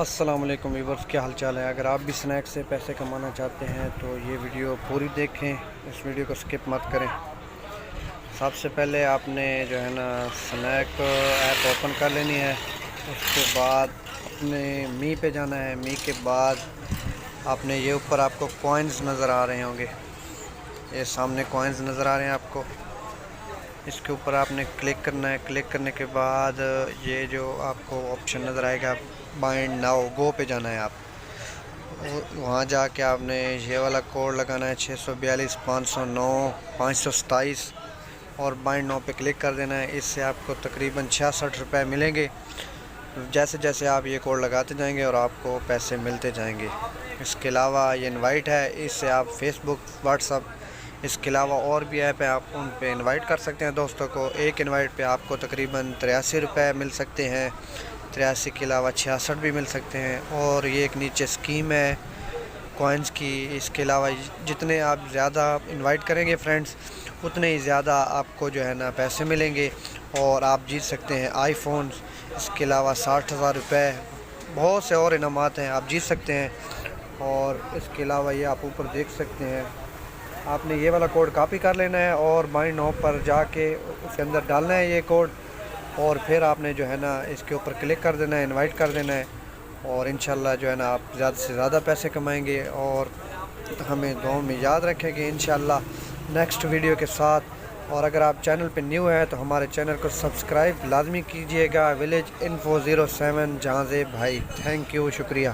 السلام علیکم ویورز، کیا حال چال ہے؟ اگر آپ بھی سنیک سے پیسے کمانا چاہتے ہیں تو یہ ویڈیو پوری دیکھیں، اس ویڈیو کو سکپ مت کریں۔ سب سے پہلے آپ نے جو ہے نا سنیک ایپ اوپن کر لینی ہے۔ اس کے بعد اپنے می پہ جانا ہے۔ می کے بعد آپ نے یہ اوپر آپ کو کوائنز نظر آ رہے ہوں گے، یہ سامنے کوائنز نظر آ رہے ہیں آپ کو، اس کے اوپر آپ نے کلک کرنا ہے۔ کلک کرنے کے بعد یہ جو آپ کو آپشن نظر آئے گا بائنڈ ناؤ، گو پہ جانا ہے آپ، وہاں جا کے آپ نے یہ والا کوڈ لگانا ہے 642 509 527 اور بائنڈ ناؤ پہ کلک کر دینا ہے۔ اس سے آپ کو تقریباً 66 روپے ملیں گے جیسے جیسے آپ یہ کوڈ لگاتے جائیں گے، اور آپ کو پیسے ملتے جائیں گے۔ اس کے علاوہ یہ انوائٹ ہے، اس سے آپ فیس بک، واٹس ایپ، اس کے علاوہ اور بھی ایپ ہیں، آپ ان پہ انوائٹ کر سکتے ہیں دوستوں کو۔ ایک انوائٹ پہ آپ کو تقریباً 83 روپے مل سکتے ہیں، 83 کے علاوہ 66 بھی مل سکتے ہیں۔ اور یہ ایک نیچے اسکیم ہے کوائنز کی۔ اس کے علاوہ جتنے آپ زیادہ انوائٹ کریں گے فرینڈز، اتنے ہی زیادہ آپ کو جو ہے نا پیسے ملیں گے، اور آپ جیت سکتے ہیں آئی فونز۔ اس کے علاوہ 60,000 روپے، بہت سے اور انعامات ہیں، آپ جیت سکتے ہیں۔ اور اس کے علاوہ یہ آپ اوپر دیکھ سکتے ہیں، آپ نے یہ والا کوڈ کاپی کر لینا ہے اور بائنڈ ناؤ پر جا کے اس کے اندر ڈالنا ہے یہ کوڈ، اور پھر آپ نے جو ہے نا اس کے اوپر کلک کر دینا ہے، انوائٹ کر دینا ہے، اور انشاءاللہ جو ہے نا آپ زیادہ سے زیادہ پیسے کمائیں گے۔ اور ہمیں دعاؤں میں یاد رکھیں گے انشاءاللہ نیکسٹ ویڈیو کے ساتھ۔ اور اگر آپ چینل پہ نیو ہیں تو ہمارے چینل کو سبسکرائب لازمی کیجیے گا، ولیج انفو 07 جہاں سے بھائی۔ تھینک یو، شکریہ۔